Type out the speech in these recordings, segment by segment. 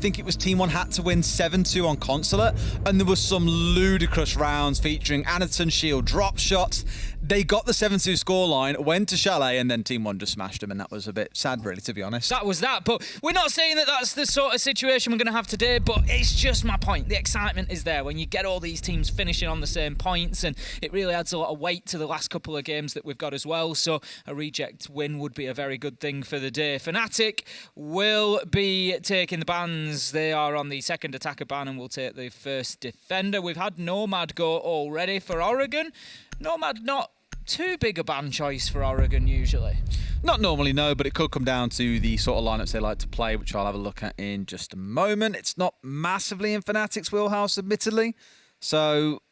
I think it was Team 1 had to win 7-2 on Consulate, and there was some ludicrous rounds featuring Anderson Shield drop shots. They got the 7-2 scoreline, went to Chalet, and then Team 1 just smashed them, and that was a bit sad, really, to be honest. That was that, but we're not saying that that's the sort of situation we're going to have today, but it's just my point. The excitement is there when you get all these teams finishing on the same points, and it really adds a lot of weight to the last couple of games that we've got as well, so a reject win would be a very good thing for the day. Fnatic will be taking the bans. They are on the second attacker ban and will take the first defender. We've had Nomad go already for Oregon. Nomad not too big a ban choice for Oregon usually. Not normally, no, but it could come down to the sort of lineups they like to play, which I'll have a look at in just a moment. It's not massively in Fnatic's wheelhouse, admittedly, so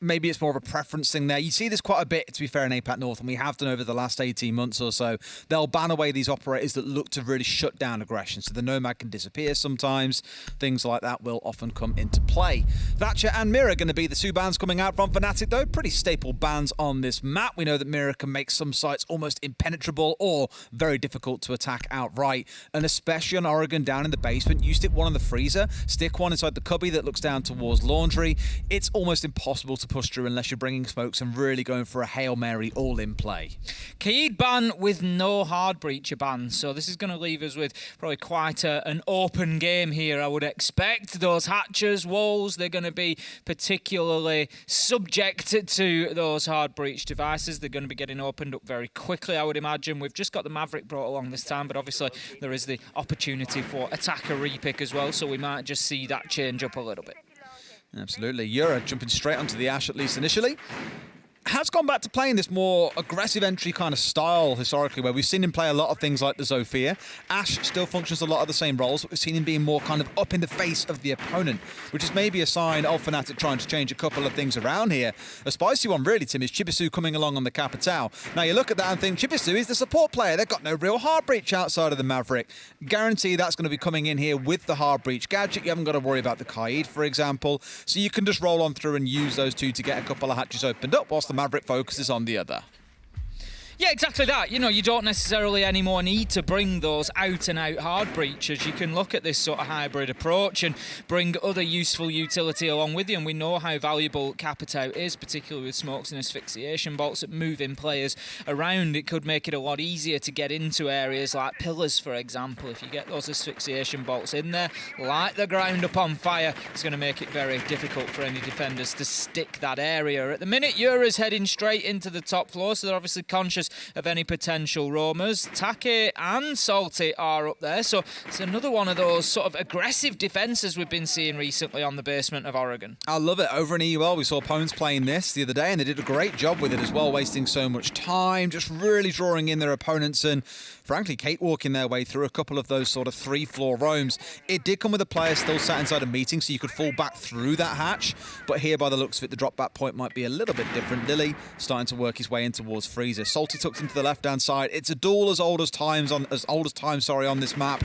maybe it's more of a preference thing there. You see this quite a bit, to be fair, in APAC North, and we have done over the last 18 months or so. They'll ban away these operators that look to really shut down aggression, so the Nomad can disappear sometimes. Things like that will often come into play. Thatcher and Mira are going to be the two bans coming out from Fnatic, though. Pretty staple bans on this map. We know that Mira can make some sites almost impenetrable or very difficult to attack outright, and especially on Oregon down in the basement. You stick one on the freezer, stick one inside the cubby that looks down towards laundry. It's almost impossible to push through unless you're bringing smokes and really going for a Hail Mary all-in play. Kaid ban with no hard breacher ban, so this is going to leave us with probably quite an open game here, I would expect. Those hatchers, walls, they're going to be particularly subject to those hard breach devices. They're going to be getting opened up very quickly, I would imagine. We've just got the Maverick brought along this time, but obviously there is the opportunity for attacker repick as well, so we might just see that change up a little bit. Absolutely. Yura jumping straight onto the Ash, at least initially. Has gone back to playing this more aggressive entry kind of style historically, where we've seen him play a lot of things like the Zofia. Ash still functions a lot of the same roles, but we've seen him being more kind of up in the face of the opponent, which is maybe a sign of Fnatic trying to change a couple of things around here. A spicy one really, Tim, is Chibisu coming along on the Capitao. Now you look at that and think Chibisu is the support player. They've got no real hard breach outside of the Maverick. Guarantee that's going to be coming in here with the hard breach gadget. You haven't got to worry about the Kaid, for example. So you can just roll on through and use those two to get a couple of hatches opened up whilst the Maverick focuses on the other. Yeah, exactly that. You know, you don't necessarily anymore need to bring those out-and-out hard breachers. You can look at this sort of hybrid approach and bring other useful utility along with you. And we know how valuable Capitao is, particularly with smokes and asphyxiation bolts at moving players around. It could make it a lot easier to get into areas like pillars, for example. If you get those asphyxiation bolts in there, light the ground up on fire, it's going to make it very difficult for any defenders to stick that area. At the minute, Yura's heading straight into the top floor, so they're obviously conscious of any potential roamers. Take and Salty are up there, so it's another one of those sort of aggressive defences we've been seeing recently on the basement of Oregon. I love it. Over in EUL, we saw opponents playing this the other day, and they did a great job with it as well, wasting so much time, just really drawing in their opponents and, frankly, cakewalking their way through a couple of those sort of three-floor roams. It did come with a player still sat inside a meeting, so you could fall back through that hatch, but here, by the looks of it, the drop-back point might be a little bit different. Lily starting to work his way in towards Freezer. Salty tucks into the left-hand side. It's a duel as old as time on this map.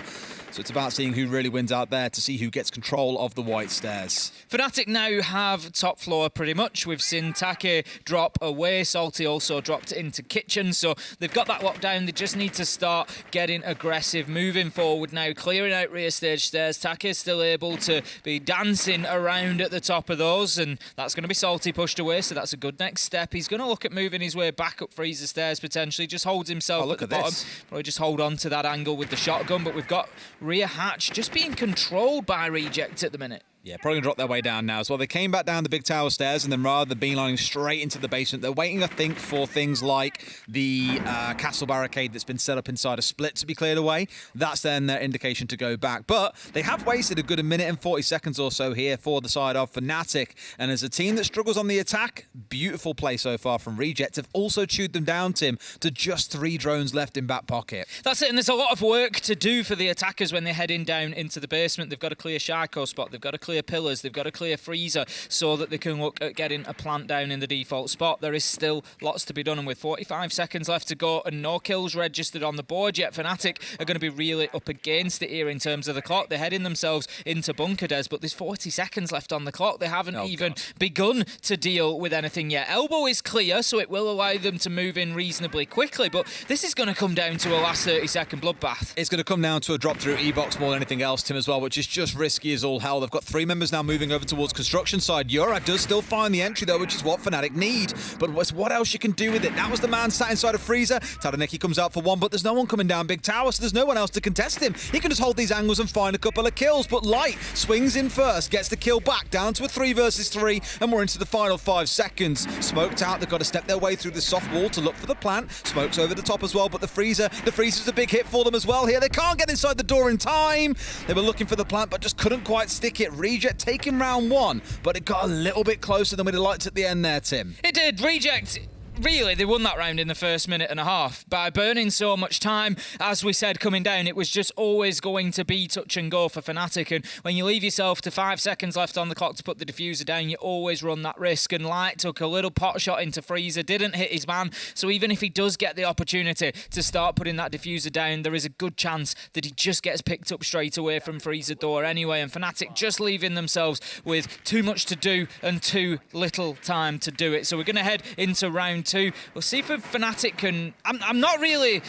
So it's about seeing who really wins out there to see who gets control of the white stairs. Fnatic now have top floor pretty much. We've seen Take drop away. Salty also dropped into kitchen. So they've got that locked down. They just need to start getting aggressive, moving forward now, clearing out rear stage stairs. Take is still able to be dancing around at the top of those, and that's going to be Salty pushed away, so that's a good next step. He's going to look at moving his way back up Freezer stairs potentially. Just holds himself at the bottom. Probably just hold on to that angle with the shotgun, but we've got rear hatch just being controlled by Reject at the minute. Yeah, probably going to drop their way down now as well. They came back down the big tower stairs, and then rather than beelining straight into the basement, they're waiting, I think, for things like the castle barricade that's been set up inside a split to be cleared away. That's then their indication to go back. But they have wasted a good 1 minute and 40 seconds or so here for the side of Fnatic. And as a team that struggles on the attack, beautiful play so far from Reject. Have also chewed them down, Tim, to just 3 drones left in back pocket. That's it, and there's a lot of work to do for the attackers when they're heading down into the basement. They've got to clear Shyko spot. They've got to clear clear pillars, they've got to clear freezer so that they can look at getting a plant down in the default spot. There is still lots to be done, and with 45 seconds left to go and no kills registered on the board yet, Fnatic are going to be really up against it here in terms of the clock. They're heading themselves into bunker, Des, but there's 40 seconds left on the clock. They haven't even begun to deal with anything yet. Elbow is clear, so it will allow them to move in reasonably quickly, but this is going to come down to a last 30-second bloodbath. It's going to come down to a drop through E-Box more than anything else, Tim, as well, which is just risky as all hell. They've got 3 members now moving over towards construction side. Yurak does still find the entry, though, which is what Fnatic need. But what else you can do with it? That was the man sat inside of freezer. Taraniki comes out for one, but there's no one coming down big tower, so there's no one else to contest him. He can just hold these angles and find a couple of kills, but Light swings in first, gets the kill back, down to a 3 versus 3, and we're into the final 5 seconds. Smoked out, they've got to step their way through the soft wall to look for the plant. Smoke's over the top as well, but the freezer's a big hit for them as well here. They can't get inside the door in time. They were looking for the plant, but just couldn't quite stick it. Reject taking round 1, but it got a little bit closer than we'd have liked at the end there, Tim. It did. Reject. Really, they won that round in the first minute and a half by burning so much time. As we said, coming down, it was just always going to be touch and go for Fnatic. And when you leave yourself to 5 seconds left on the clock to put the diffuser down, you always run that risk. And Light took a little pot shot into freezer, didn't hit his man. So even if he does get the opportunity to start putting that diffuser down, there is a good chance that he just gets picked up straight away from freezer door anyway. And Fnatic just leaving themselves with too much to do and too little time to do it. So we're going to head into round 2. We'll see if Fnatic can... I'm not really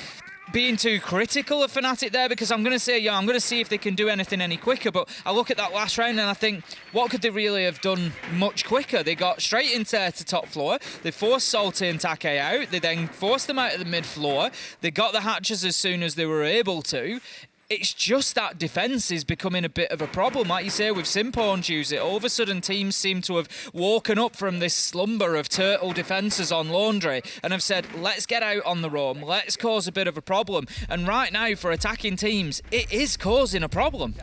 being too critical of Fnatic there, because I'm going to say, yeah, I'm going to see if they can do anything any quicker, but I look at that last round and I think, what could they really have done much quicker? They got straight into top floor, they forced Salty and Take out, they then forced them out of the mid floor, they got the hatches as soon as they were able to. It's just that defence is becoming a bit of a problem. Like you say, with Simporn use it, all of a sudden teams seem to have woken up from this slumber of turtle defences on Laundry and have said, let's get out on the roam, let's cause a bit of a problem. And right now, for attacking teams, it is causing a problem.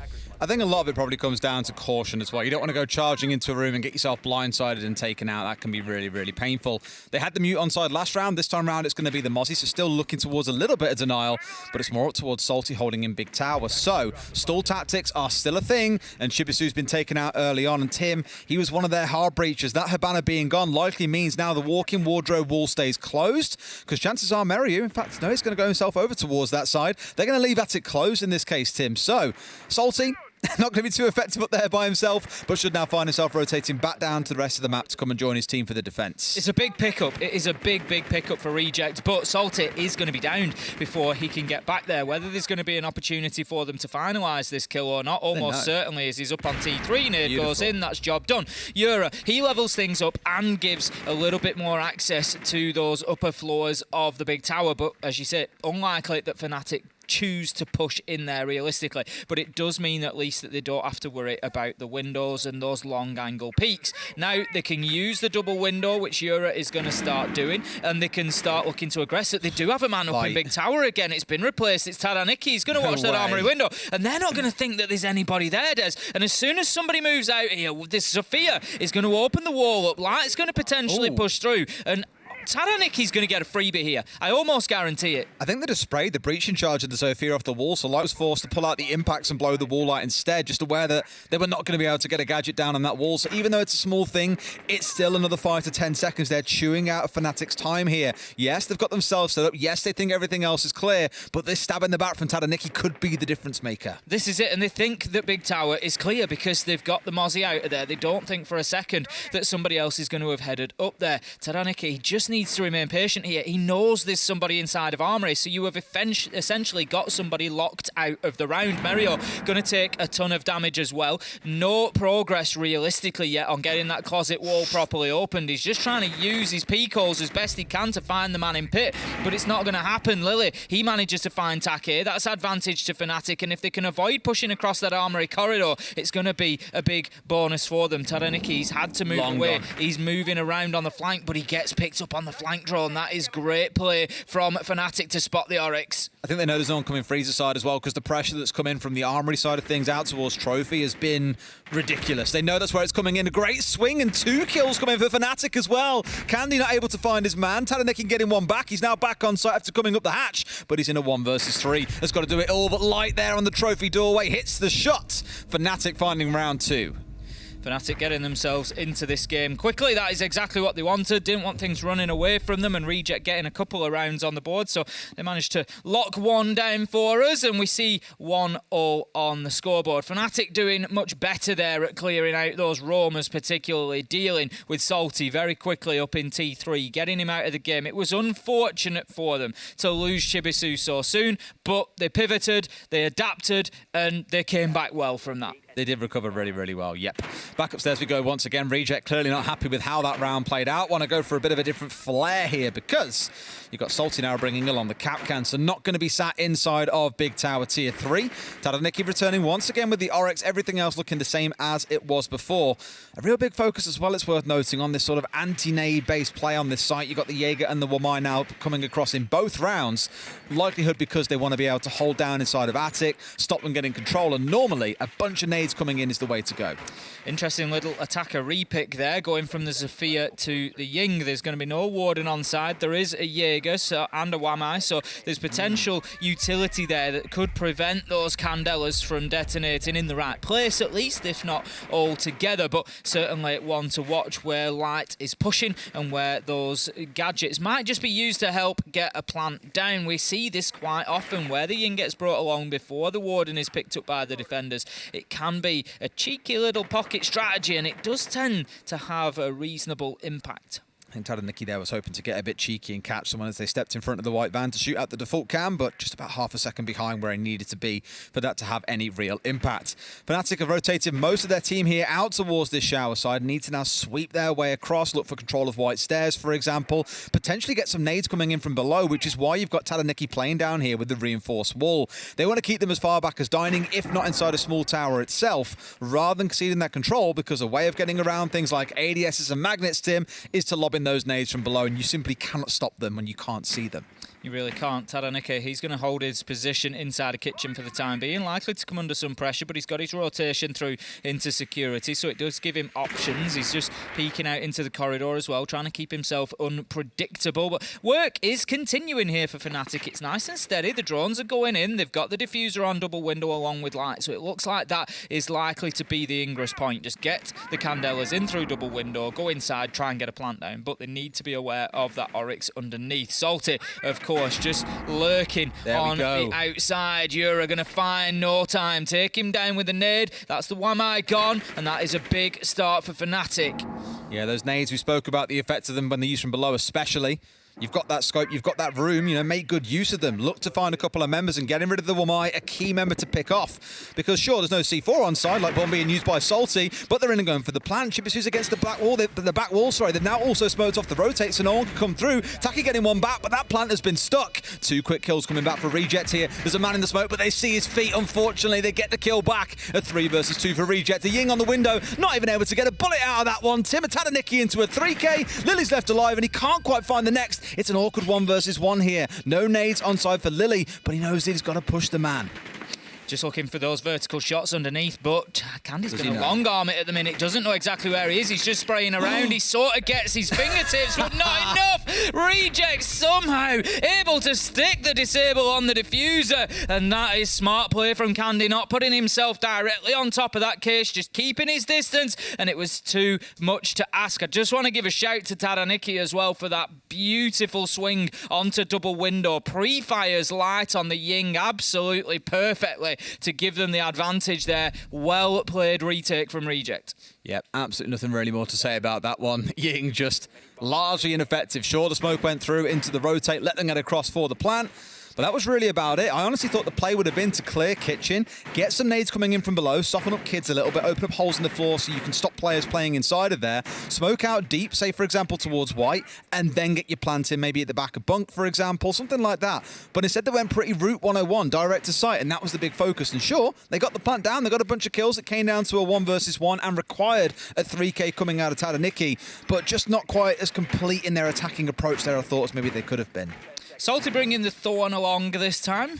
I think a lot of it probably comes down to caution as well. You don't want to go charging into a room and get yourself blindsided and taken out. That can be really, really painful. They had the mute on side last round. This time round, it's going to be the Mozzie, so still looking towards a little bit of denial, but it's more up towards Salty holding in big tower. So, stall tactics are still a thing, and Shibisu's been taken out early on, and Tim, he was one of their hard breachers. That Hibana being gone likely means now the walk-in wardrobe wall stays closed, because chances are Meryu, in fact, no, he's going to go himself over towards that side. They're going to leave Attic closed in this case, Tim. So, Salty, not going to be too effective up there by himself, but should now find himself rotating back down to the rest of the map to come and join his team for the defence. It's a big pickup. It is a big, big pickup for Reject, but Salty is going to be downed before he can get back there. Whether there's going to be an opportunity for them to finalise this kill or not, almost certainly, as he's up on T3, Nade goes in, that's job done. Yura, he levels things up and gives a little bit more access to those upper floors of the big tower, but as you said, unlikely that Fnatic choose to push in there realistically, but it does mean at least that they don't have to worry about the windows and those long angle peaks. Now they can use the double window, which Yura is going to start doing, and they can start looking to aggress it. They do have a man up in big tower again. It's been replaced. It's Taraniki. He's going to watch that armory window, and they're not going to think that there's anybody there, Des. And as soon as somebody moves out here, this Sophia is going to open the wall up. Light's going to potentially push through, and Taraniki's going to get a freebie here. I almost guarantee it. I think they just sprayed the breaching charge of the Zofia off the wall, so Light was forced to pull out the impacts and blow the wall out instead, just aware that they were not going to be able to get a gadget down on that wall. So even though it's a small thing, it's still another 5 to 10 seconds. They're chewing out of Fnatic's time here. Yes, they've got themselves set up. Yes, they think everything else is clear, but this stab in the back from Taraniki could be the difference maker. This is it, and they think that Big Tower is clear because they've got the Mozzie out of there. They don't think for a second that somebody else is going to have headed up there. Taraniki just needs to remain patient here. He knows there's somebody inside of Armory, so you have essentially got somebody locked out of the round. Merio going to take a ton of damage as well. No progress realistically yet on getting that closet wall properly opened. He's just trying to use his peak holes as best he can to find the man in pit, but it's not going to happen. Lily, he manages to find Take. That's advantage to Fnatic, and if they can avoid pushing across that Armory corridor, it's going to be a big bonus for them. Taraniki's had to move away. He's moving around on the flank, but he gets picked up on the flank drone. That is great play from Fnatic to spot the Oryx. I think they know there's no one coming Freezer side as well, because the pressure that's come in from the Armory side of things out towards Trophy has been ridiculous. They know that's where it's coming in. A great swing and 2 kills coming for Fnatic as well. Candy not able to find his man. Taraniki getting one back. He's now back on site after coming up the hatch, but he's in a 1 versus 3. Has got to do it all, but Light there on the Trophy doorway hits the shot. Fnatic finding round 2. Fnatic getting themselves into this game quickly. That is exactly what they wanted. Didn't want things running away from them, and Reject getting a couple of rounds on the board. So they managed to lock one down for us, and we see 1-0 on the scoreboard. Fnatic doing much better there at clearing out those roamers, particularly dealing with Salty very quickly up in T3, getting him out of the game. It was unfortunate for them to lose Chibisu so soon, but they pivoted, they adapted, and they came back well from that. They did recover really, really well. Yep. Back upstairs we go once again. Reject clearly not happy with how that round played out. Want to go for a bit of a different flair here because you've got Salty now bringing along the Capcan, so not going to be sat inside of Big Tower Tier 3. Tadaniki returning once again with the Oryx. Everything else looking the same as it was before. A real big focus as well, it's worth noting, on this sort of anti-nade based play on this site. You've got the Jaeger and the Wamai now coming across in both rounds. Likelihood because they want to be able to hold down inside of Attic, stop them getting control, and normally a bunch of nades coming in is the way to go. Interesting little attacker repick there, going from the Zofia to the Ying. There's going to be no Warden on side. There is a Jaeger and a Wamai, so there's potential utility there that could prevent those Candelas from detonating in the right place, at least, if not all together. But certainly one to watch where Light is pushing and where those gadgets might just be used to help get a plant down. We see this quite often where the Ying gets brought along before the Warden is picked up by the defenders. It can be a cheeky little pocket strategy, and it does tend to have a reasonable impact. I think Tadaniki there was hoping to get a bit cheeky and catch someone as they stepped in front of the white van to shoot at the default cam, but just about half a second behind where he needed to be for that to have any real impact. Fnatic have rotated most of their team here out towards this shower side, need to now sweep their way across, look for control of white stairs, for example, potentially get some nades coming in from below, which is why you've got Tadaniki playing down here with the reinforced wall. They want to keep them as far back as Dining, if not inside a small tower itself, rather than conceding that control, because a way of getting around things like ADSs and magnets, Tim, is to lob in those nades from below, and you simply cannot stop them when you can't see them. You really can't. Tadaniki, he's going to hold his position inside a kitchen for the time being. Likely to come under some pressure, but he's got his rotation through into security, so it does give him options. He's just peeking out into the corridor as well, trying to keep himself unpredictable. But work is continuing here for Fnatic. It's nice and steady. The drones are going in. They've got the diffuser on double window along with Light, so it looks like that is likely to be the Ingress point. Just get the Candelas in through double window, go inside, try and get a plant down. But they need to be aware of that Oryx underneath. Salty, of course, just lurking on the outside. Yura going to find no time. Take him down with a nade. That's the Wamai gone, and that is a big start for Fnatic. Yeah, those nades, we spoke about the effects of them when they're used from below especially. You've got that scope, you've got that room, you know, make good use of them. Look to find a couple of members, and getting rid of the Wamai, a key member to pick off. Because sure, there's no C4 on side, like one being used by Salty, but they're in and going for the plant. Chibisu's against the black wall, the back wall, sorry. They've now also smoked off the rotate, so no one can come through. Taki getting one back, but that plant has been stuck. 2 quick kills coming back for Reject here. There's a man in the smoke, but they see his feet, unfortunately. They get the kill back. A 3 versus 2 for Reject. The Ying on the window, not even able to get a bullet out of that one. Tim Tadaniki into a 3K. Lily's left alive, and he can't quite find the next. It's an awkward 1 versus 1 here. No nades on side for Lily, but he knows that he's got to push the man. Just looking for those vertical shots underneath, but Candy's going to long arm it at the minute. Doesn't know exactly where he is. He's just spraying around. He sort of gets his fingertips, but not enough. Reject somehow able to stick the disable on the diffuser, and that is smart play from Candy, not putting himself directly on top of that case, just keeping his distance, and it was too much to ask. I just want to give a shout to Tadaniki as well for that beautiful swing onto double window. Pre-fires Light on the Ying absolutely perfectly to give them the advantage there. Well played retake from Reject. Yep, absolutely nothing really more to say about that one. Ying just largely ineffective. Sure, the smoke went through into the rotate, let them get across for the plant. But that was really about it. I honestly thought the play would have been to clear kitchen, get some nades coming in from below, soften up kids a little bit, open up holes in the floor so you can stop players playing inside of there, smoke out deep, say for example towards white, and then get your plant in maybe at the back of bunk, for example, something like that. But instead they went pretty route 101, direct to site, and that was the big focus. And sure, they got the plant down, they got a bunch of kills. It came down to a 1 versus 1 and required a 3K coming out of Tadaniki, but just not quite as complete in their attacking approach there I thought as maybe they could have been. Salty bringing the Thorn along this time.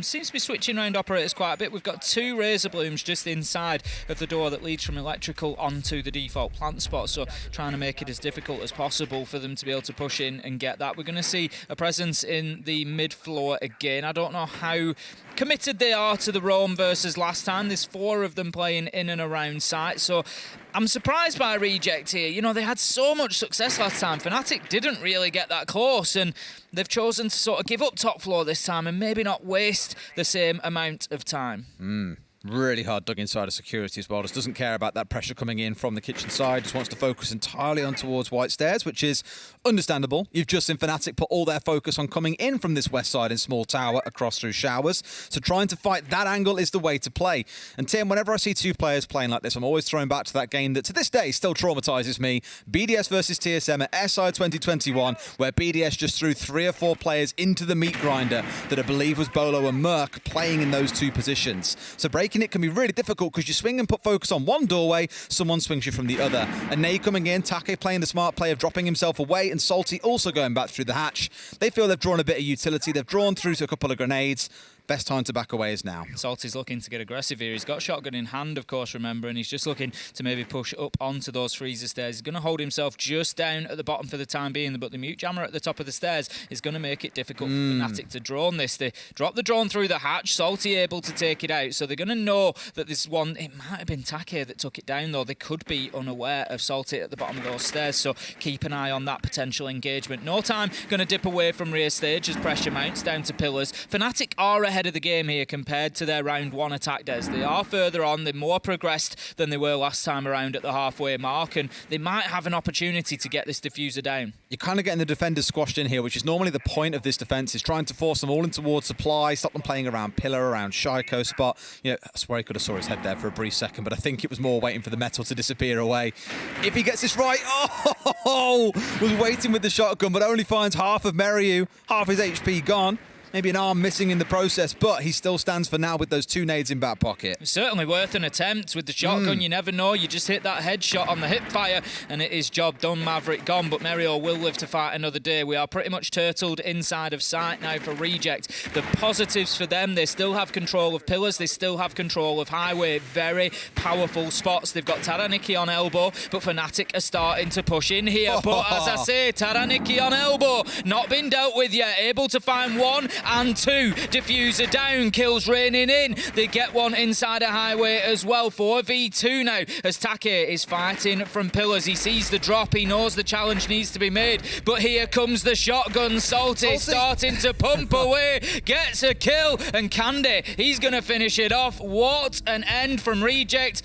Seems to be switching around operators quite a bit. We've got 2 Razor Blooms just inside of the door that leads from electrical onto the default plant spot, so trying to make it as difficult as possible for them to be able to push in and get that. We're going to see a presence in the mid floor again. I don't know how committed they are to the roam versus last time. There's 4 of them playing in and around site, so I'm surprised by Reject here. You know, they had so much success last time. Fnatic didn't really get that close, and they've chosen to sort of give up top floor this time and maybe not waste the same amount of time. Really hard dug inside of security as well. Just doesn't care about that pressure coming in from the kitchen side. Just wants to focus entirely on towards White Stairs, which is understandable. You've just seen Fnatic put all their focus on coming in from this west side in small tower across through showers. So trying to fight that angle is the way to play. And Tim, whenever I see 2 players playing like this, I'm always thrown back to that game that to this day still traumatizes me. BDS versus TSM at SI 2021, where BDS just threw 3 or 4 players into the meat grinder that I believe was Bolo and Merc playing in those 2 positions. So breaking it can be really difficult because you swing and put focus on one doorway, someone swings you from the other. And Nade coming in, Take playing the smart play of dropping himself away, and Salty also going back through the hatch. They feel they've drawn a bit of utility. They've drawn through to a couple of grenades. Best time to back away is now. Salty's looking to get aggressive here. He's got shotgun in hand, of course, remember, and he's just looking to maybe push up onto those freezer stairs. He's going to hold himself just down at the bottom for the time being, but the mute jammer at the top of the stairs is going to make it difficult for Fnatic to drone this. They drop the drone through the hatch, Salty able to take it out, so they're going to know that this one, it might have been Take that took it down, though. They could be unaware of Salty at the bottom of those stairs, so keep an eye on that potential engagement. No time going to dip away from rear stage as pressure mounts down to pillars. Fnatic are ahead of the game here compared to their round 1 attack, Des. They are further on, they're more progressed than they were last time around at the halfway mark, and they might have an opportunity to get this diffuser down. You're kind of getting the defenders squashed in here, which is normally the point of this defense, is trying to force them all in towards supply, stop them playing around pillar, around Shaiko spot. You know, I swear he could have saw his head there for a brief second, but I think it was more waiting for the metal to disappear away. If he gets this right, was waiting with the shotgun, but only finds half of Meryu, half his HP gone. Maybe an arm missing in the process, but he still stands for now with those 2 nades in back pocket. It's certainly worth an attempt with the shotgun. You never know. You just hit that headshot on the hip fire, and it is job done. Maverick gone, but Merio will live to fight another day. We are pretty much turtled inside of sight now for Reject. The positives for them, they still have control of pillars. They still have control of highway. Very powerful spots. They've got Taraniki on elbow, but Fnatic are starting to push in here. But as I say, Taraniki on elbow, not been dealt with yet. Able to find 1 and 2. Diffuser down, kills raining in. They get one inside a highway as well. 4v2 now as Take is fighting from pillars. He sees the drop, he knows the challenge needs to be made, but here comes the shotgun. Salty starting to pump away, gets a kill, and Candy, he's going to finish it off. What an end from Reject.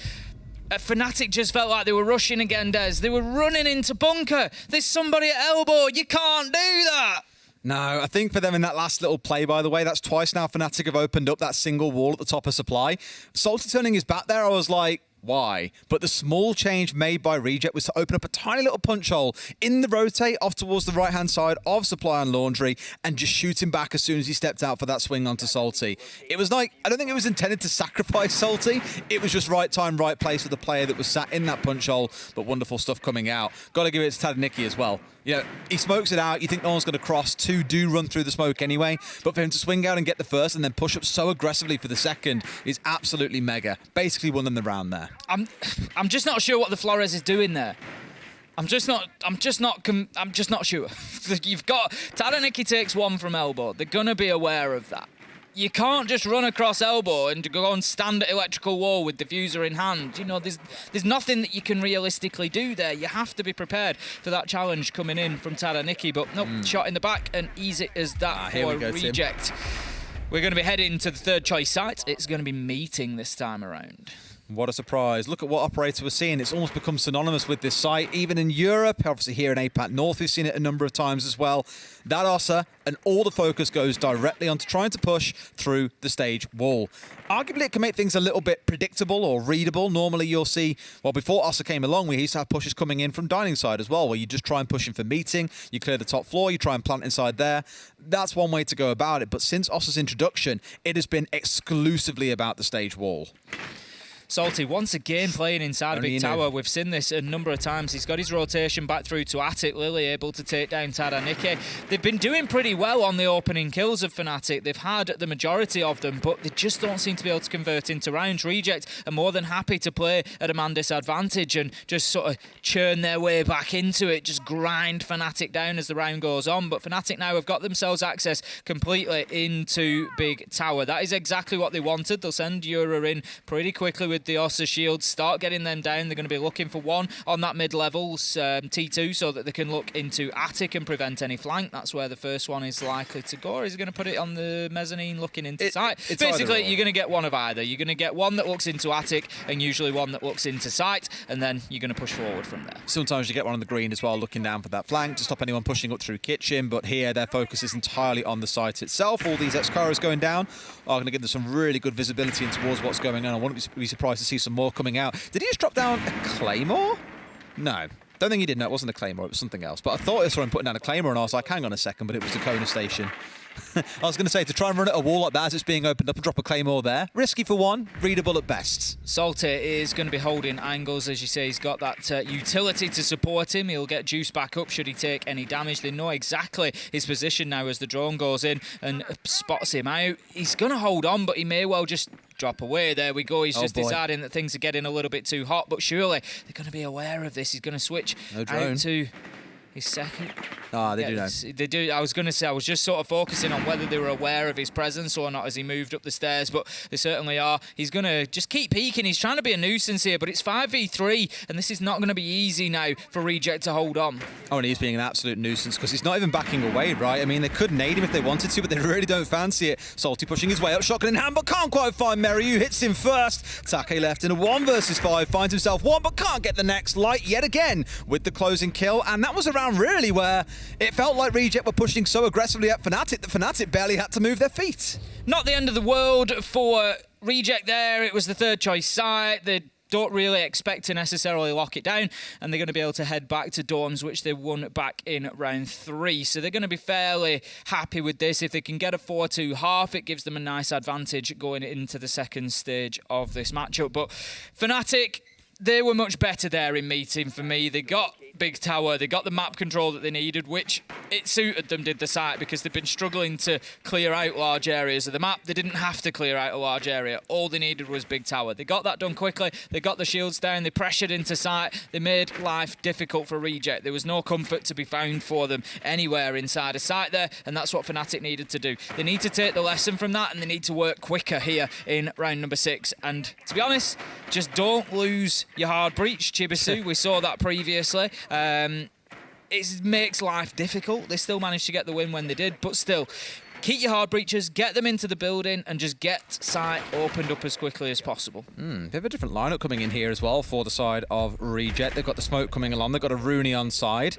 Fnatic just felt like they were rushing again, Des. They were running into bunker. There's somebody at elbow. You can't do that. No, I think for them in that last little play, by the way, that's twice now Fnatic have opened up that single wall at the top of supply. Salty turning his back there, I was like, why? But the small change made by Reject was to open up a tiny little punch hole in the rotate off towards the right-hand side of Supply and Laundry and just shoot him back as soon as he stepped out for that swing onto Salty. It was like, I don't think it was intended to sacrifice Salty. It was just right time, right place for the player that was sat in that punch hole, but wonderful stuff coming out. Got to give it to Tadaniki as well. You know, he smokes it out. You think no one's going to cross. 2 do run through the smoke anyway. But for him to swing out and get the first and then push up so aggressively for the second is absolutely mega. Basically won them the round there. I'm just not sure what the Flores is doing there. I'm just not sure. You've got Taraniki takes 1 from elbow. They're going to be aware of that. You can't just run across elbow and go and stand at electrical wall with diffuser in hand. You know, there's nothing that you can realistically do there. You have to be prepared for that challenge coming in from Taraniki. But nope, shot in the back and easy as that for Reject. Tim. We're going to be heading to the 3rd choice site. It's going to be meeting this time around. What a surprise. Look at what operator we're seeing. It's almost become synonymous with this site, even in Europe. Obviously here in APAC North, we've seen it a number of times as well. That Ossa, and all the focus goes directly onto trying to push through the stage wall. Arguably, it can make things a little bit predictable or readable. Normally, you'll see, well, before Ossa came along, we used to have pushes coming in from dining side as well, where you just try and push in for meeting, you clear the top floor, you try and plant inside there. That's one way to go about it. But since Ossa's introduction, it has been exclusively about the stage wall. Salty once again playing inside a big tower. We've seen this a number of times. He's got his rotation back through to Attic. Lily able to take down Taranike. They've been doing pretty well on the opening kills of Fnatic. They've had the majority of them, but they just don't seem to be able to convert into rounds. Reject are more than happy to play at a man disadvantage and just sort of churn their way back into it, just grind Fnatic down as the round goes on. But Fnatic now have got themselves access completely into big tower. That is exactly what they wanted. They'll send Yura in pretty quickly with the Ossa shields, start getting them down. They're going to be looking for one on that mid-levels T2 so that they can look into Attic and prevent any flank. That's where the first one is likely to go. Or is he going to put it on the mezzanine looking into site? Basically, you're going to get one of either. You're going to get one that looks into Attic and usually one that looks into site, and then you're going to push forward from there. Sometimes you get one on the green as well, looking down for that flank to stop anyone pushing up through kitchen, but here their focus is entirely on the site itself. All these X-Caras going down are going to give them some really good visibility in towards what's going on. I wouldn't be surprised to see some more coming out. Did he just drop down a Claymore? No. Don't think he did. No, it wasn't a Claymore. It was something else. But I thought I saw him putting down a Claymore, and I was like, hang on a second, but it was the Kona station. I was going to say, to try and run at a wall like that as it's being opened up and drop a Claymore there. Risky for one, readable at best. Salty is going to be holding angles. As you say, he's got that utility to support him. He'll get juice back up should he take any damage. They know exactly his position now as the drone goes in and spots him out. He's going to hold on, but he may well just drop away. There we go. He's just deciding that things are getting a little bit too hot, but surely they're going to be aware of this. He's going to switch out to his second. They do know. They do. I was going to say, I was just sort of focusing on whether they were aware of his presence or not as he moved up the stairs, but they certainly are. He's going to just keep peeking. He's trying to be a nuisance here, but it's 5v3, and this is not going to be easy now for Reject to hold on. Oh, and he's being an absolute nuisance because he's not even backing away, right? I mean, they could nade him if they wanted to, but they really don't fancy it. Salty pushing his way up, shotgun in hand, but can't quite find Meryu. Hits him first. Take left in a 1 versus 5, finds himself one, but can't get the next. Light yet again with the closing kill, and that was around really where it felt like Reject were pushing so aggressively at Fnatic that Fnatic barely had to move their feet. Not the end of the world for Reject there. It was the third choice site. They don't really expect to necessarily lock it down, and they're going to be able to head back to Dorms, which they won back in round 3. So they're going to be fairly happy with this. If they can get a 4-2 half, it gives them a nice advantage going into the second stage of this matchup. But Fnatic, they were much better there in meeting for me. They got big tower, they got the map control that they needed, which it suited them, did the site, because they've been struggling to clear out large areas of the map. They didn't have to clear out a large area. All they needed was big tower. They got that done quickly. They got the shields down. They pressured into site. They made life difficult for Reject. There was no comfort to be found for them anywhere inside a site there, and that's what Fnatic needed to do. They need to take the lesson from that, and they need to work quicker here in round number 6. And to be honest, just don't lose your hard breach, Chibisu. We saw that previously. It makes life difficult. They still managed to get the win when they did, but still, keep your hard breaches, get them into the building, and just get site opened up as quickly as possible. Bit of a different lineup coming in here as well for the side of Reject. They've got the smoke coming along. They've got a Rooney on side.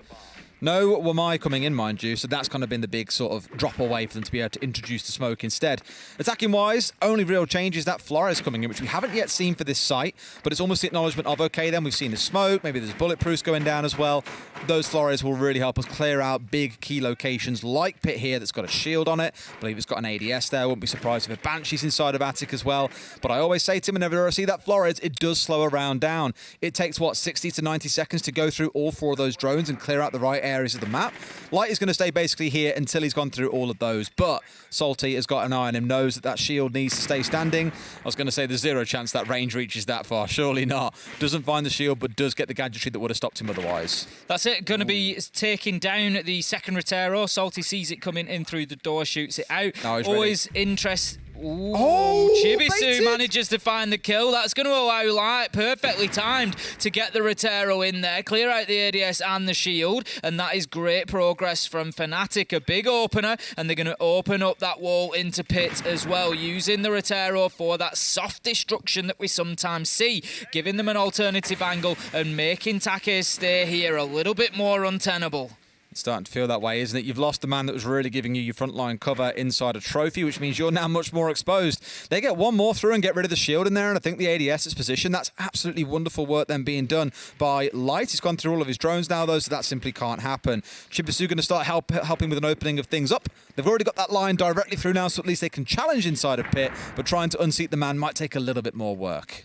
No Wamai coming in, mind you, so that's kind of been the big sort of drop away for them to be able to introduce the smoke instead. Attacking-wise, only real change is that Flores coming in, which we haven't yet seen for this site, but it's almost the acknowledgement of, okay, then we've seen the smoke, maybe there's bulletproofs going down as well. Those Flores will really help us clear out big key locations like Pit here that's got a shield on it. I believe it's got an ADS there. Wouldn't be surprised if a Banshee's inside of Attic as well. But I always say to him, whenever I see that Flores, it does slow a round down. It takes, what, 60 to 90 seconds to go through all 4 of those drones and clear out the right areas of the map. Light is going to stay basically here until he's gone through all of those, but Salty has got an eye on him, knows that that shield needs to stay standing. I was going to say there's 0 chance that range reaches that far. Surely not. Doesn't find the shield, but does get the gadgetry that would have stopped him otherwise. That's it. Going to be taking down the second Rotero. Salty sees it coming in through the door, shoots it out. Oh, always interest. Chibisu manages to find the kill. That's going to allow Light, perfectly timed, to get the Rotero in there, clear out the ADS and the shield, and that is great progress from Fnatic. A big opener, and they're going to open up that wall into Pit as well, using the Rotero for that soft destruction that we sometimes see, giving them an alternative angle and making Take's stay here a little bit more untenable. It's starting to feel that way, isn't it? You've lost the man that was really giving you your frontline cover inside a trophy, which means you're now much more exposed. They get one more through and get rid of the shield in there, and I think the ADS is positioned. That's absolutely wonderful work then being done by Light. He's gone through all of his drones now, though, so that simply can't happen. Chibisu going to start helping with an opening of things up. They've already got that line directly through now, so at least they can challenge inside of Pit, but trying to unseat the man might take a little bit more work.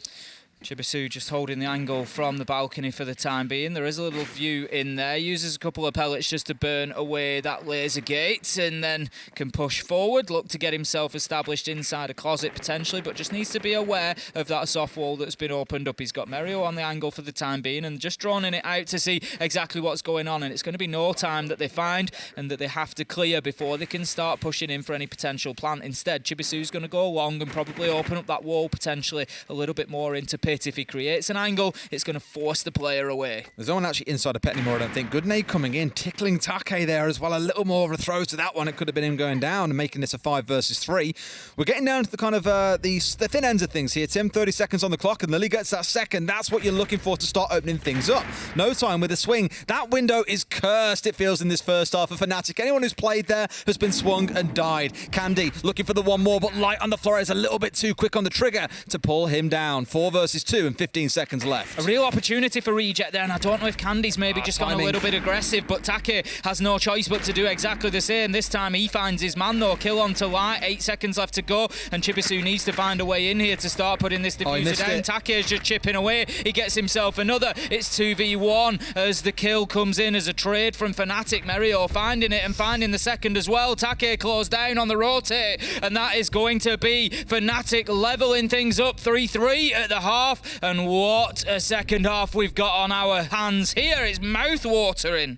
Chibisu just holding the angle from the balcony for the time being. There is a little view in there. Uses a couple of pellets just to burn away that laser gate and then can push forward. Look to get himself established inside a closet potentially, but just needs to be aware of that soft wall that's been opened up. He's got Merio on the angle for the time being and just droning it out to see exactly what's going on. And it's going to be no time that they find and that they have to clear before they can start pushing in for any potential plant. Instead, Chibisu's going to go long and probably open up that wall potentially a little bit more into pit. If he creates an angle, it's going to force the player away. There's no one actually inside a pit anymore, I don't think. Good nade coming in, tickling Take there as well. A little more of a throw to that one. It could have been him going down and making this a 5 versus 3. We're getting down to the kind of the thin ends of things here, Tim. 30 seconds on the clock, and Lily gets that second. That's what you're looking for to start opening things up. No time with a swing. That window is cursed, it feels, in this first half of Fnatic. Anyone who's played there has been swung and died. Candy looking for the one more, but Light on the floor is a little bit too quick on the trigger to pull him down. 4 versus 2 and 15 seconds left. A real opportunity for Reject there, and I don't know if Candy's maybe just gone a little bit aggressive, but Take has no choice but to do exactly the same. This time he finds his man though. Kill onto Light, 8 seconds left to go, and Chibisu needs to find a way in here to start putting this diffuser down. Take is just chipping away. He gets himself another. It's 2v1 as the kill comes in as a trade from Fnatic. Merio finding it and finding the second as well. Take closed down on the rotate, and that is going to be Fnatic leveling things up 3-3 at the half. And what a second half we've got on our hands here. It's mouth-watering.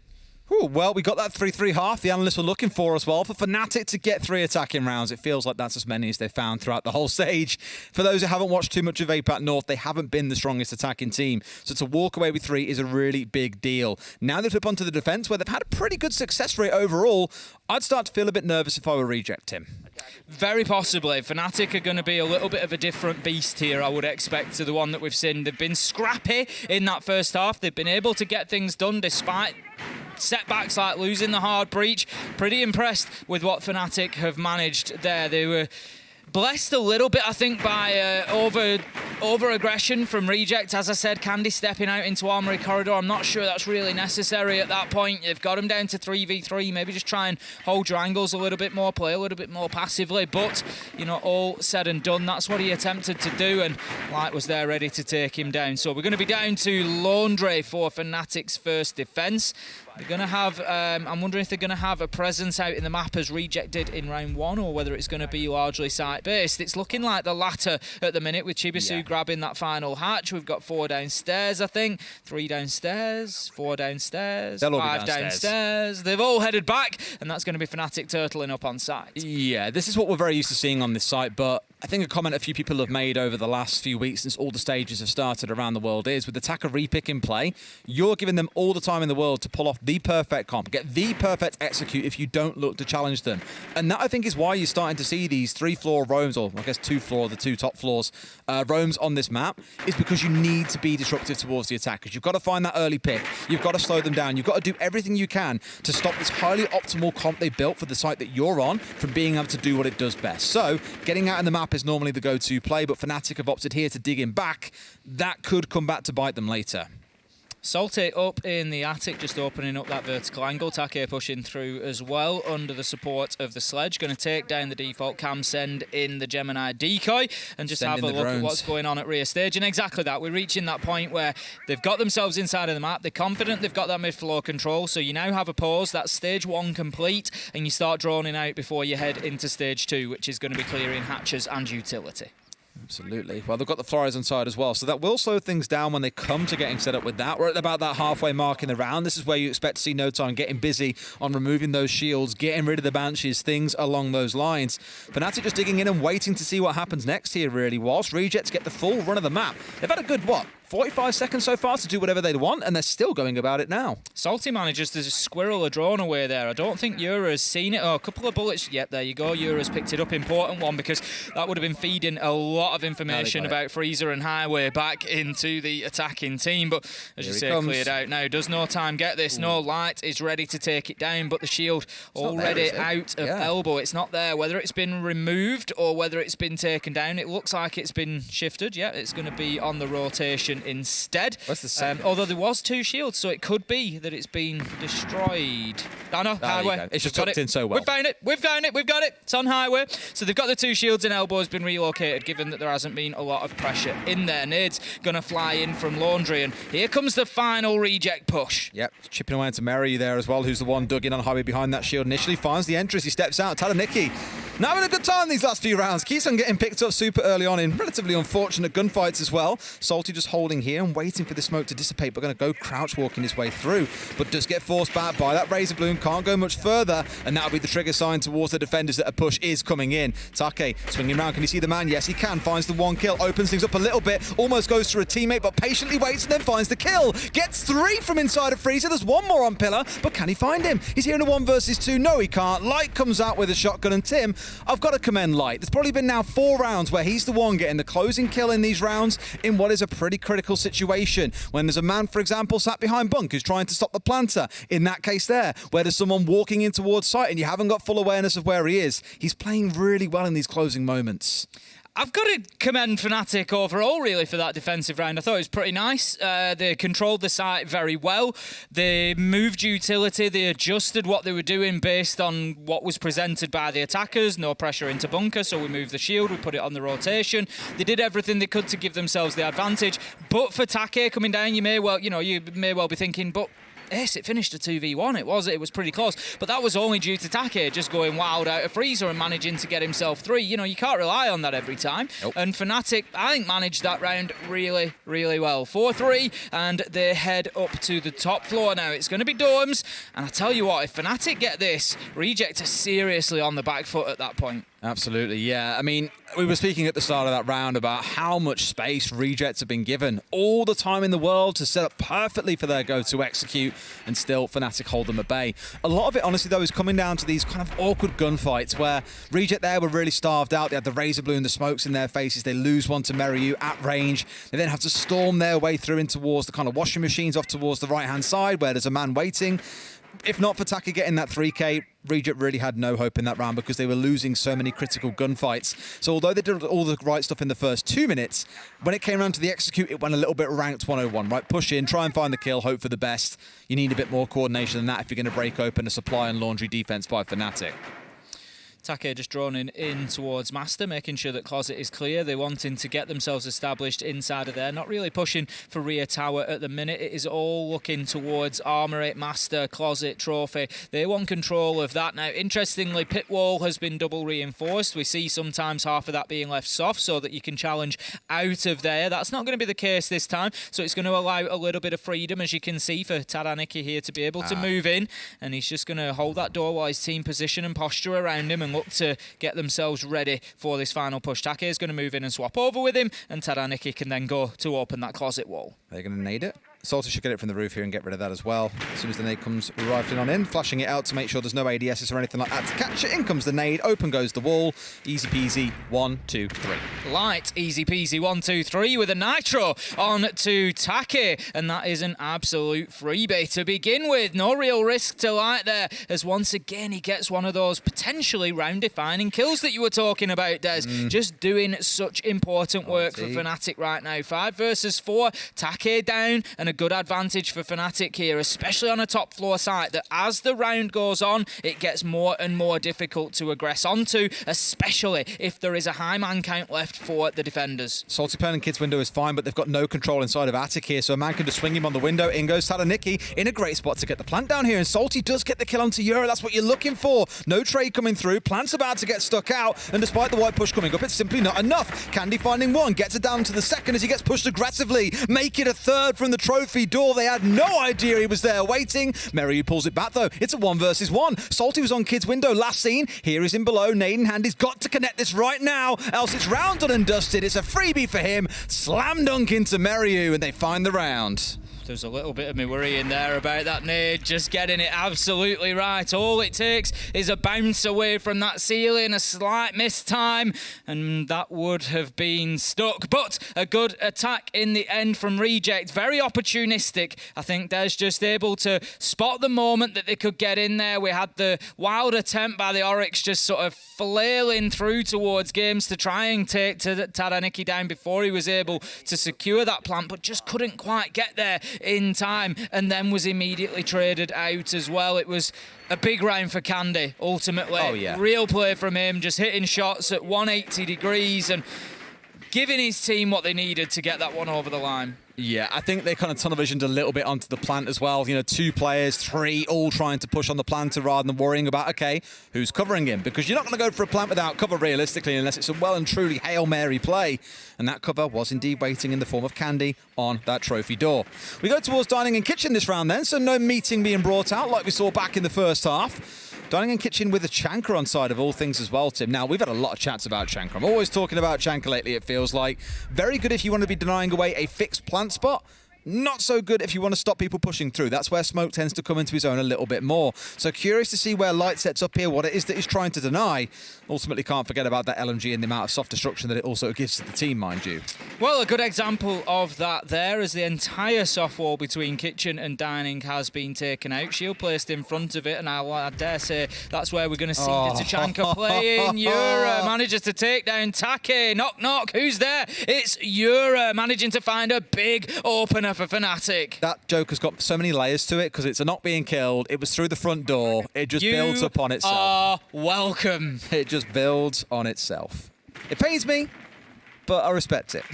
Ooh, well, we got that 3-3 half the analysts were looking for as well. For Fnatic to get 3 attacking rounds, it feels like that's as many as they've found throughout the whole stage. For those who haven't watched too much of APAC North, they haven't been the strongest attacking team. So to walk away with 3 is a really big deal. Now they flip onto the defense, where they've had a pretty good success rate overall. I'd start to feel a bit nervous if I were Reject, Tim. Very possibly. Fnatic are going to be a little bit of a different beast here, I would expect, to the one that we've seen. They've been scrappy in that first half. They've been able to get things done despite setbacks like losing the hard breach. Pretty impressed with what Fnatic have managed there. They were blessed a little bit, I think, by over-aggression from Reject. As I said, Candy stepping out into Armory Corridor. I'm not sure that's really necessary at that point. They've got him down to 3v3. Maybe just try and hold your angles a little bit more, play a little bit more passively. But, you know, all said and done, that's what he attempted to do, and Light was there ready to take him down. So we're going to be down to Laundry for Fnatic's first defence. They're going to have, I'm wondering if they're going to have a presence out in the map as Reject did in round 1, or whether it's going to be largely site-based. It's looking like the latter at the minute, with Chibisu grabbing that final hatch. We've got 4 downstairs, I think, 3 downstairs, 4 downstairs, 5 downstairs. They've all headed back, and that's going to be Fnatic turtling up on site. Yeah, this is what we're very used to seeing on this site, but I think a comment a few people have made over the last few weeks since all the stages have started around the world is, with the Taka repick in play, you're giving them all the time in the world to pull off the perfect comp, get the perfect execute if you don't look to challenge them. And that, I think, is why you're starting to see these 3-floor roams, or I guess 2-floor, the 2 top floors, roams on this map, is because you need to be disruptive towards the attackers. You've got to find that early pick. You've got to slow them down. You've got to do everything you can to stop this highly optimal comp they built for the site that you're on from being able to do what it does best. So, getting out in the map is normally the go-to play, but Fnatic have opted here to dig in back. That could come back to bite them later. Salty up in the attic, just opening up that vertical angle. Take pushing through as well under the support of the sledge. Going to take down the default cam, send in the Gemini decoy, and just have a look at what's going on at rear stage. And exactly that, we're reaching that point where they've got themselves inside of the map. They're confident they've got that mid-floor control. So you now have a pause. That's stage 1 complete, and you start droning out before you head into stage 2, which is going to be clearing hatches and utility. Absolutely. Well, they've got the Flores on side as well, so that will slow things down when they come to getting set up with that. We're at about that halfway mark in the round. This is where you expect to see No Time getting busy on removing those shields, getting rid of the Banshees, things along those lines. Fnatic just digging in and waiting to see what happens next here, really, whilst Rejects get the full run of the map. They've had a good, 45 seconds so far to do whatever they want, and they're still going about it now. Salty manages to squirrel a drone away there. I don't think Yura's seen it. Oh, a couple of bullets. Yep, there you go. Yura's picked it up. Important one, because that would have been feeding a lot of information about Freezer and Highway back into the attacking team. But as you say, cleared out now. Does No Time get this? No Light is ready to take it down, but the shield already out of elbow. It's not there. Whether it's been removed or whether it's been taken down, it looks like it's been shifted. Yeah, it's going to be on the rotation position instead. Where's the second? Although there was 2 shields, so it could be that it's been destroyed. Oh no, highway. It's just tucked in so well. We've found it. We've found it. We've got it. It's on highway. So they've got the 2 shields and elbows been relocated, given that there hasn't been a lot of pressure in there. Nades gonna fly in from Laundry, and here comes the final reject push. Yep, chipping away into Mary there as well, who's the one dug in on highway behind that shield. Initially finds the entrance, he steps out. Tadaniki now having a good time these last few rounds. Keeps on getting picked up super early on in relatively unfortunate gunfights as well. Salty just holding here and waiting for the smoke to dissipate, but going to go crouch walking his way through, but does get forced back by that Razor Bloom. Can't go much further, and that'll be the trigger sign towards the defenders that a push is coming in. Take swinging around. Can you see the man? Yes, he can. Finds the 1 kill, opens things up a little bit, almost goes through a teammate, but patiently waits and then finds the kill. Gets 3 from inside of Freezer. There's 1 more on Pillar, but can he find him? He's here in a 1 versus 2. No, he can't. Light comes out with a shotgun, and Tim, I've got to commend Light. There's probably been now 4 rounds where he's the one getting the closing kill in these rounds in what is a pretty critical situation. When there's a man, for example, sat behind Bunk who's trying to stop the planter, in that case there, where there's someone walking in towards site and you haven't got full awareness of where he is, he's playing really well in these closing moments. I've got to commend Fnatic overall, really, for that defensive round. I thought it was pretty nice. They controlled the site very well. They moved utility. They adjusted what they were doing based on what was presented by the attackers. No pressure into bunker, so we moved the shield. We put it on the rotation. They did everything they could to give themselves the advantage. But for Take coming down, you may well be thinking, but yes, it finished a 2v1. It was pretty close, but that was only due to Take just going wild out of Freezer and managing to get himself 3. You can't rely on that every time. Nope. And Fnatic, I think, managed that round really, really well. 4-3, and they head up to the top floor now. It's going to be Domes, and I tell you what, if Fnatic get this, Reject are seriously on the back foot at that point. Absolutely, yeah. I mean, we were speaking at the start of that round about how much space Rejects have been given all the time in the world to set up perfectly for their go to execute, and still Fnatic hold them at bay. A lot of it, honestly, though, is coming down to these kind of awkward gunfights where Reject there were really starved out. They had the Razor Blue and the smokes in their faces. They lose one to Meryu at range. They then have to storm their way through in towards the kind of washing machines off towards the right-hand side where there's a man waiting. If not for Taka getting that 3K, Reject really had no hope in that round because they were losing so many critical gunfights. So although they did all the right stuff in the first 2 minutes, when it came around to the execute, it went a little bit ranked 101, right? Push in, try and find the kill, hope for the best. You need a bit more coordination than that if you're going to break open a supply and laundry defense by Fnatic. Take just droning in towards Master, making sure that Closet is clear. They're wanting to get themselves established inside of there. Not really pushing for rear tower at the minute. It is all looking towards Armory, Master, Closet, Trophy. They want control of that. Now, interestingly, pit wall has been double reinforced. We see sometimes half of that being left soft so that you can challenge out of there. That's not going to be the case this time. So it's going to allow a little bit of freedom, as you can see, for Tadaniki here to be able to move in. And he's just going to hold that door while his team position and posture around him and look to get themselves ready for this final push. Take is going to move in and swap over with him, and Tadaniki can then go to open that closet wall. They're going to nade it. Salty should get it from the roof here and get rid of that as well. As soon as the nade comes rifling on in, flashing it out to make sure there's no ADSs or anything like that to catch it. In comes the nade, open goes the wall. Easy peasy, 1, 2, 3. Light, easy peasy, 1, 2, 3 with a nitro on to Take, and that is an absolute freebie to begin with. No real risk to Light there, as once again he gets one of those potentially round-defining kills that you were talking about, Des. Just doing such important work for Fnatic right now. 5 versus 4, Take down, and a good advantage for Fnatic here, especially on a top floor site, that as the round goes on, it gets more and more difficult to aggress onto, especially if there is a high man count left for the defenders. Salty playing Kid's window is fine, but they've got no control inside of Attic here, so a man can just swing him on the window. In goes Tadaniki in a great spot to get the plant down here, and Salty does get the kill onto Euro. That's what you're looking for. No trade coming through. Plant's about to get stuck out, and despite the white push coming up, it's simply not enough. Candy finding one, gets it down to the second as he gets pushed aggressively. Make it a third from the trophy door. They had no idea he was there waiting. Meryu pulls it back though. It's a 1 versus 1. Salty was on Kid's window last seen. Here is in below. Nade in hand. He's got to connect this right now, else it's round done and dusted. It's a freebie for him. Slam dunk into Meryu, and they find the round. there's a little bit of me worrying there about that nade, just getting it absolutely right. All it takes is a bounce away from that ceiling, a slight miss time, and that would have been stuck. But a good attack in the end from Reject. Very opportunistic. I think Des just able to spot the moment that they could get in there. We had the wild attempt by the Oryx just sort of flailing through towards Games to try and take Taraniki down before he was able to secure that plant, but just couldn't quite get there in time, and then was immediately traded out as well. It was a big round for Candy, ultimately. Oh, yeah. Real play from him, just hitting shots at 180 degrees and giving his team what they needed to get that one over the line. Yeah, I think they kind of tunnel visioned a little bit onto the plant as well. You know, 2 players, 3, all trying to push on the planter rather than worrying about, okay, who's covering him? Because you're not going to go for a plant without cover, realistically, unless it's a well and truly Hail Mary play. And that cover was indeed waiting in the form of Candy on that trophy door. We go towards Dining and Kitchen this round then, so no meeting being brought out like we saw back in the first half. Dining and Kitchen with a Chanka on side of all things as well, Tim. Now, we've had a lot of chats about Chanka. I'm always talking about Chanka lately, it feels like. Very good if you want to be denying away a fixed plant spot. Not so good if you want to stop people pushing through. That's where Smoke tends to come into his own a little bit more. So curious to see where Light sets up here, what it is that he's trying to deny. Ultimately can't forget about that LMG and the amount of soft destruction that it also gives to the team, mind you. Well, a good example of that there is the entire soft wall between Kitchen and Dining has been taken out. Shield placed in front of it, and I dare say that's where we're going to see the Tachanka playing. Yura manages to take down Take. Knock, knock. Who's there? It's Yura managing to find a big opener for Fnatic. That joke has got so many layers to it because it's a not being killed. It was through the front door. It just builds up on itself. You are welcome. It just builds on itself. It pains me, but I respect it.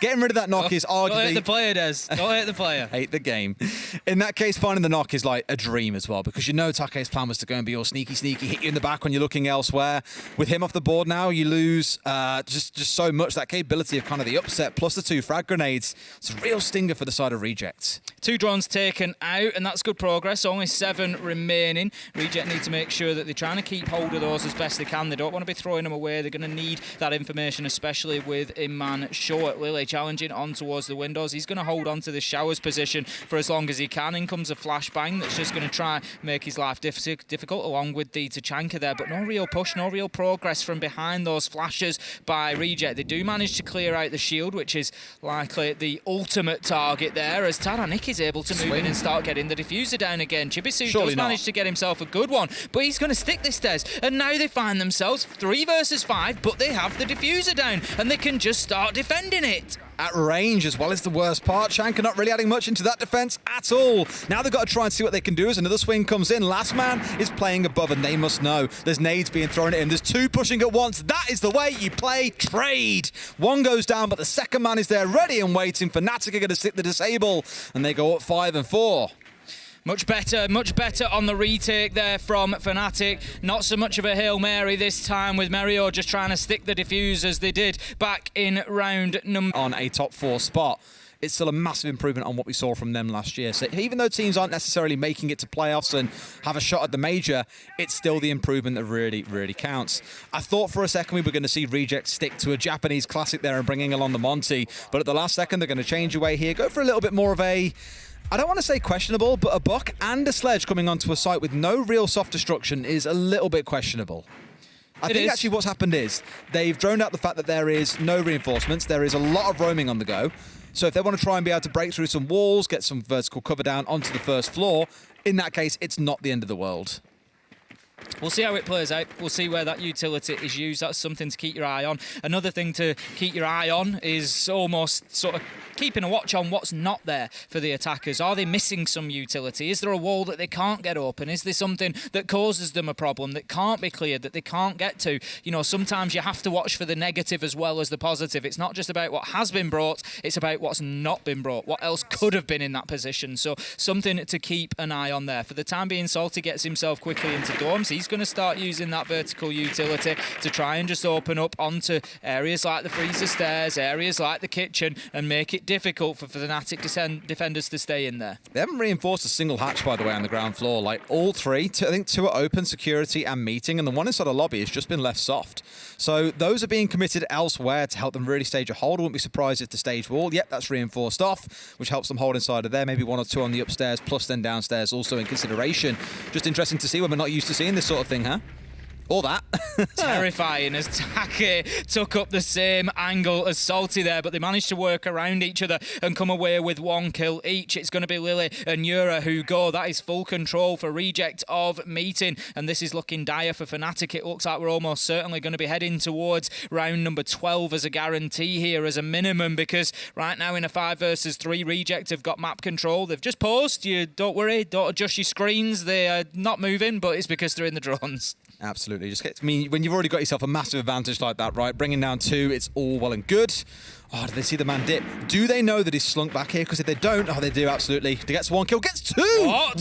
Getting rid of that knock is arguably... Don't hate the player, Des. Don't hate the player. Hate the game. In that case, finding the knock is like a dream as well, because you know Take's plan was to go and be all sneaky, hit you in the back when you're looking elsewhere. With him off the board now, you lose just so much. That capability of kind of the upset, plus the 2 frag grenades. It's a real stinger for the side of Reject. 2 drones taken out, and that's good progress. Only 7 remaining. Reject need to make sure that they're trying to keep hold of those as best they can. They don't want to be throwing them away. They're going to need that information, especially with Imman short. Lily challenging on towards the windows. He's going to hold on to the Showers position for as long as he can. In comes a flashbang that's just going to try make his life difficult, along with the Tachanka there, but no real push, no real progress from behind those flashes by Reject. They do manage to clear out the shield, which is likely the ultimate target there, as Taraniki is able to move in and start getting the diffuser down again. Chibisu does manage to get himself a good one, but he's going to stick this, Des, and now they find themselves 3 versus 5, but they have the diffuser down, and they can just start defending it. At range as well is the worst part. Chanka not really adding much into that defense at all. Now they've got to try and see what they can do as another swing comes in. Last man is playing above, and they must know. There's nades being thrown at him. There's 2 pushing at once. That is the way you play trade. 1 goes down, but the second man is there ready and waiting. Fnatic are going to stick the disable, and they go up 5 and 4. Much better on the retake there from Fnatic. Not so much of a Hail Mary this time, with Merio just trying to stick the diffuse as they did back in round number... On a top 4 spot. It's still a massive improvement on what we saw from them last year. So even though teams aren't necessarily making it to playoffs and have a shot at the major, it's still the improvement that really, really counts. I thought for a second we were going to see Reject stick to a Japanese classic there and bringing along the Monty, but at the last second they're going to change away here, go for a little bit more of a... I don't want to say questionable, but a buck and a sledge coming onto a site with no real soft destruction is a little bit questionable. I think actually what's happened is they've droned out the fact that there is no reinforcements. There is a lot of roaming on the go. So if they want to try and be able to break through some walls, get some vertical cover down onto the first floor, in that case, it's not the end of the world. We'll see how it plays out. We'll see where that utility is used. That's something to keep your eye on. Another thing to keep your eye on is almost sort of keeping a watch on what's not there for the attackers. Are they missing some utility? Is there a wall that they can't get open? Is there something that causes them a problem that can't be cleared, that they can't get to? You know, sometimes you have to watch for the negative as well as the positive. It's not just about what has been brought, it's about what's not been brought, what else could have been in that position. So something to keep an eye on there. For the time being, Salty gets himself quickly into dorms. He's going to start using that vertical utility to try and just open up onto areas like the freezer stairs, areas like the kitchen, and make it difficult for Fnatic defenders to stay in there. They haven't reinforced a single hatch, by the way, on the ground floor. Like, all three, I think 2 are open, security and meeting, and the one inside the lobby has just been left soft. So those are being committed elsewhere to help them really stage a hold. I wouldn't be surprised if the stage wall, yep, that's reinforced off, which helps them hold inside of there. Maybe 1 or 2 on the upstairs, plus then downstairs also in consideration. Just interesting to see when we're not used to seeing this sort of thing, huh? Or that. Terrifying as Take took up the same angle as Salty there, but they managed to work around each other and come away with 1 kill each. It's going to be Lily and Yura who go. That is full control for Reject of meeting, and this is looking dire for Fnatic. It looks like we're almost certainly going to be heading towards round number 12 as a guarantee here, as a minimum, because right now in a 5 versus 3, Reject have got map control. They've just paused. You don't worry, don't adjust your screens. They are not moving, but it's because they're in the drones. Absolutely. Just I mean, when you've already got yourself a massive advantage like that, right? Bringing down 2, it's all well and good. Oh, do they see the man dip? Do they know that he's slunk back here? Because if they don't, oh, they do, absolutely. He gets 1 kill, gets 2!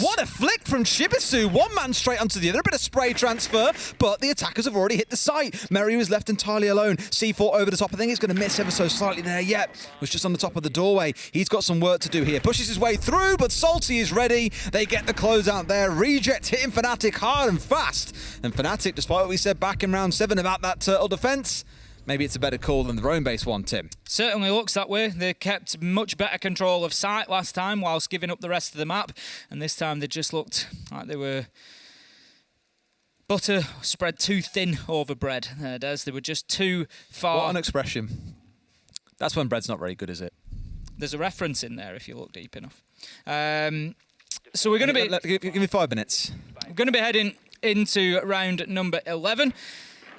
What a flick from Shibisu. 1 man straight onto the other. A bit of spray transfer, but the attackers have already hit the site. Mary was left entirely alone. C4 over the top. I think he's going to miss ever so slightly there. Yep, was just on the top of the doorway. He's got some work to do here. Pushes his way through, but Salty is ready. They get the closeout there. Reject hitting Fnatic hard and fast. And Fnatic, despite what we said back in round 7 about that turtle defense, maybe it's a better call than their own base one, Tim. Certainly looks that way. They kept much better control of site last time whilst giving up the rest of the map. And this time they just looked like they were butter spread too thin over bread. Des. They were just too far. What an expression. That's when bread's not very good, is it? There's a reference in there if you look deep enough. So we're going to be... Give me 5 minutes. We're going to be heading into round number 11.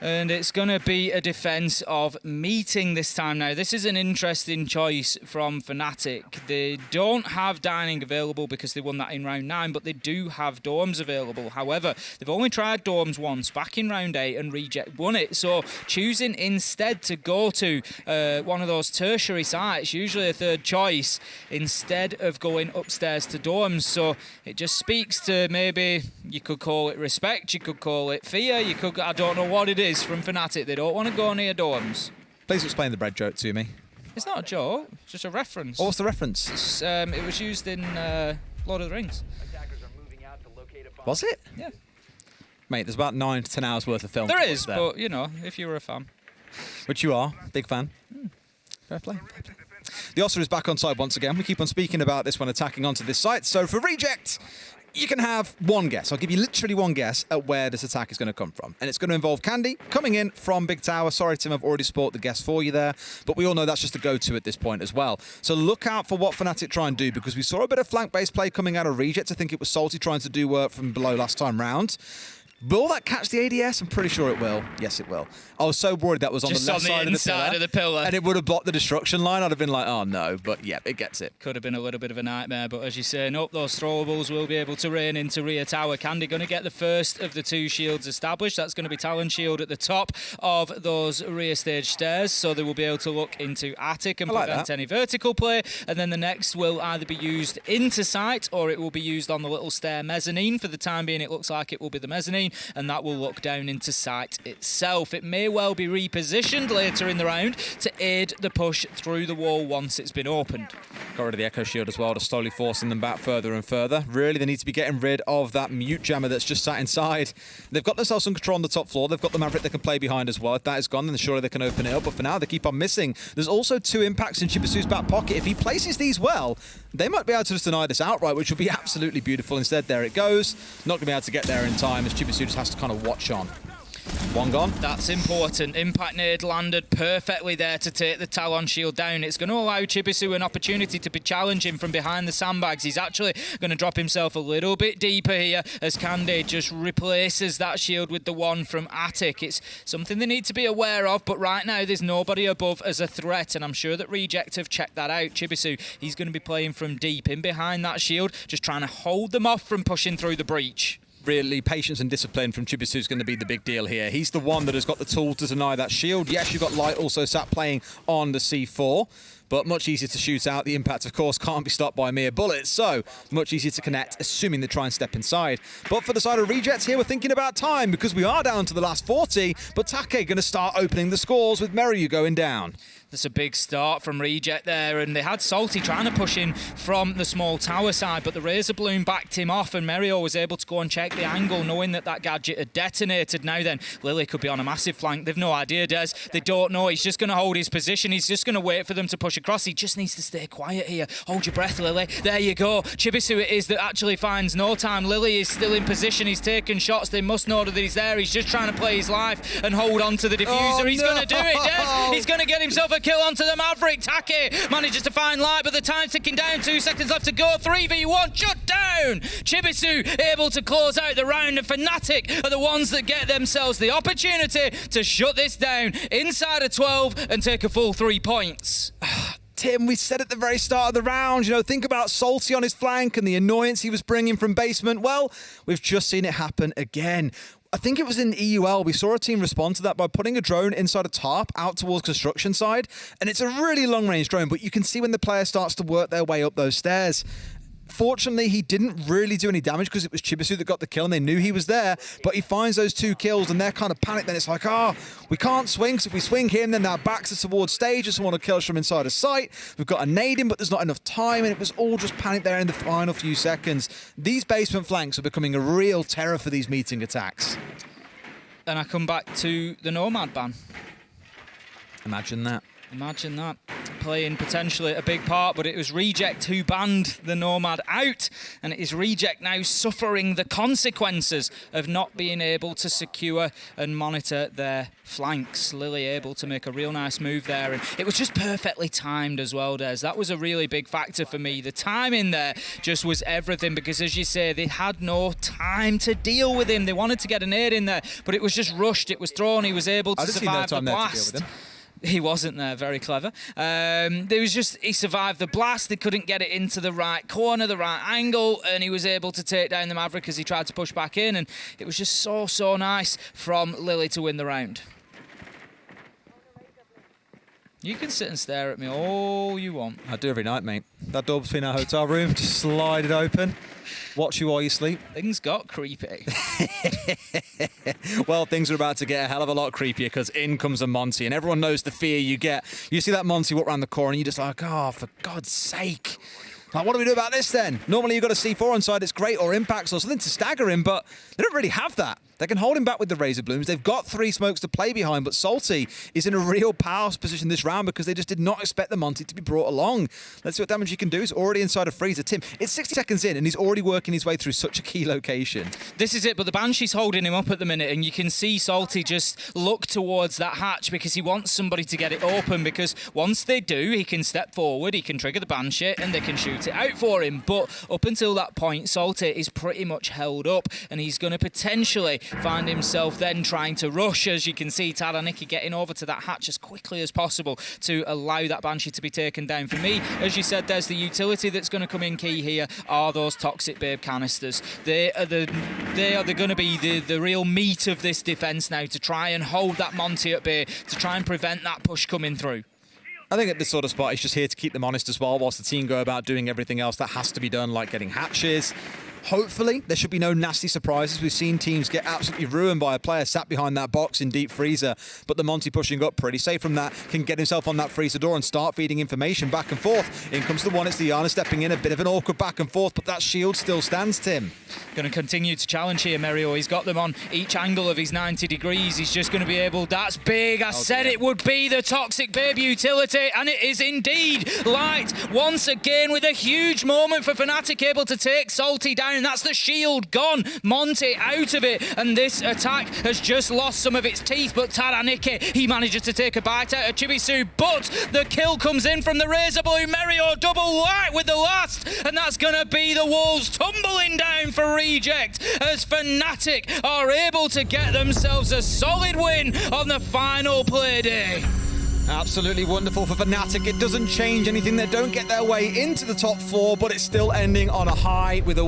And it's going to be a defence of meeting this time. Now, this is an interesting choice from Fnatic. They don't have dining available because they won that in round 9, but they do have dorms available. However, they've only tried dorms once back in round 8 and Reject won it. So choosing instead to go to one of those tertiary sites, usually a third choice, instead of going upstairs to dorms. So it just speaks to, maybe you could call it respect, you could call it fear, you could, I don't know what it is from Fnatic. They don't want to go near dorms. Please explain the bread joke to me. It's not a joke, it's just a reference. Oh, what's the reference? It was used in Lord of the Rings. Was it? Yeah. Mate, there's about 9 to 10 hours worth of film. There is, but, you know, if you were a fan. Which you are, big fan. Fair play. The Ossa is back on site once again. We keep on speaking about this when attacking onto this site. So for Reject, you can have one guess. I'll give you literally one guess at where this attack is going to come from. And it's going to involve Candy coming in from Big Tower. Sorry, Tim, I've already spoiled the guess for you there. But we all know that's just a go-to at this point as well. So look out for what Fnatic try and do, because we saw a bit of flank-based play coming out of Reject. I think it was Salty trying to do work from below last time round. Will that catch the ADS? I'm pretty sure it will. Yes, it will. I was so worried that was on the left side of the pillar. And it would have blocked the destruction line. I'd have been like, oh no. But yeah, it gets it. Could have been a little bit of a nightmare. But as you say, nope, those throwables will be able to rain into rear tower. Candy going to get the first of the 2 shields established. That's going to be Talon Shield at the top of those rear stage stairs. So they will be able to look into attic and prevent any vertical play. And then the next will either be used into site or it will be used on the little stair mezzanine. For the time being, it looks like it will be the mezzanine. And that will look down into site itself. It may well be repositioned later in the round to aid the push through the wall once it's been opened. Got rid of the Echo Shield as well, to slowly forcing them back further and further. Really, they need to be getting rid of that mute jammer that's just sat inside. They've got themselves some control on the top floor. They've got the Maverick they can play behind as well. If that is gone, then surely they can open it up. But for now, they keep on missing. There's also 2 impacts in Chibisu's back pocket. If he places these well, they might be able to just deny this outright, which would be absolutely beautiful. Instead, there it goes. Not going to be able to get there in time, as Chibisu just has to kind of watch on. 1 gone. That's important. Impact nade landed perfectly there to take the Talon Shield down. It's going to allow Chibisu an opportunity to be challenging from behind the sandbags. He's actually going to drop himself a little bit deeper here as Candy just replaces that shield with the one from Attic. It's something they need to be aware of, but right now there's nobody above as a threat, and I'm sure that Reject have checked that out. Chibisu, he's going to be playing from deep in behind that shield, just trying to hold them off from pushing through the breach. Really, patience and discipline from Chibisu is going to be the big deal here. He's the one that has got the tool to deny that shield. Yes, you've got Light also sat playing on the C4. but much easier to shoot out. The impact, of course, can't be stopped by mere bullets, so much easier to connect, assuming they try and step inside. But for the side of Rejects here, we're thinking about time, because we are down to the last 40, but Take going to start opening the scores with Meryu going down. That's a big start from Reject there, and they had Salty trying to push in from the small tower side, but the Razor Bloom backed him off, and Merio was able to go and check the angle, knowing that that gadget had detonated. Now then, Lily could be on a massive flank. They've no idea, Des. They don't know. He's just going to hold his position. He's just going to wait for them to push across. He just needs to stay quiet here. Hold your breath, Lily. There you go. Chibisu it is that actually finds no time. Lily is still in position. He's taking shots. They must know that he's there. He's just trying to play his life and hold on to the diffuser. He's going to do it, Des. He's going to get himself a kill onto the Maverick. Take manages to find light, but the time's ticking down. 2 seconds left to go. 3v1 shut down. Chibisu able to close out the round, and Fnatic are the ones that get themselves the opportunity to shut this down inside of 12 and take a full 3 points. Tim, we said at the very start of the round, think about Salty on his flank and the annoyance he was bringing from basement. Well, we've just seen it happen again. I think it was in EUL, we saw a team respond to that by putting a drone inside a tarp out towards construction side, and it's a really long-range drone, but you can see when the player starts to work their way up those stairs. Fortunately, he didn't really do any damage because it was Chibisu that got the kill and they knew he was there, but he finds those 2 kills and they're kind of panicked. Then it's like, we can't swing, so if we swing him, then our backs are towards stage, just want to kill us from inside of sight. We've got a nade him, but there's not enough time, and it was all just panic there in the final few seconds. These basement flanks are becoming a real terror for these meeting attacks. And I come back to the Nomad ban. Imagine that. Imagine that. Playing potentially a big part, but it was Reject who banned the Nomad out, and it is Reject now suffering the consequences of not being able to secure and monitor their flanks. Lily able to make a real nice move there, and it was just perfectly timed as well, Des. That was a really big factor for me. The timing there just was everything, because as you say, they had no time to deal with him. They wanted to get a nade in there, but it was just rushed. It was thrown. He was able to survive the blast. He wasn't there, very clever. He survived the blast. They couldn't get it into the right corner, the right angle, and he was able to take down the Maverick as he tried to push back in, and it was just so nice from Lily to win the round. You can sit and stare at me all you want. I do every night, mate. That door between our hotel room, just slide it open. Watch you while you sleep. Things got creepy. Well, things are about to get a hell of a lot creepier, because in comes a Monty, and everyone knows the fear you get. You see that Monty walk around the corner, and you're just like, for God's sake. Like, what do we do about this then? Normally you've got a C4 inside, it's great, or impacts or something to stagger him, but they don't really have that. They can hold him back with the Razor Blooms. They've got 3 smokes to play behind, but Salty is in a real powerhouse position this round because they just did not expect the Monty to be brought along. Let's see what damage he can do. He's already inside a freezer. Tim, it's 60 seconds in, and he's already working his way through such a key location. This is it, but the Banshee's holding him up at the minute, and you can see Salty just look towards that hatch because he wants somebody to get it open, because once they do, he can step forward, he can trigger the Banshee, and they can shoot it out for him. But up until that point, Salty is pretty much held up, and he's going to potentially find himself then trying to rush. As you can see, Taraniki getting over to that hatch as quickly as possible to allow that Banshee to be taken down. For me, as you said, there's the utility that's going to come in key here are those Toxic Babe canisters. They are going to be the real meat of this defence now, to try and hold that Monty at bay, to try and prevent that push coming through. I think at this sort of spot, he's just here to keep them honest as well, whilst the team go about doing everything else that has to be done, like getting hatches. Hopefully, there should be no nasty surprises. We've seen teams get absolutely ruined by a player sat behind that box in deep freezer, but the Monty pushing up pretty safe from that, can get himself on that freezer door and start feeding information back and forth. In comes the one, it's the Yana stepping in, a bit of an awkward back and forth, but that shield still stands, Tim. Going to continue to challenge here, Merio. He's got them on each angle of his 90 degrees. He's just going to be able... That's big. I said it would be the Toxic Babe utility, and it is indeed. Light, once again, with a huge moment for Fnatic, able to take Salty down. That's the shield gone. Monty out of it, and this attack has just lost some of its teeth, but Taraniki, he manages to take a bite out of Chibisu, but the kill comes in from the Razor Bloom. Merio double white with the last, and that's going to be the walls tumbling down for Reject, as Fnatic are able to get themselves a solid win on the final Playday. Absolutely wonderful for Fnatic. It doesn't change anything. They don't get their way into the top 4, but it's still ending on a high with a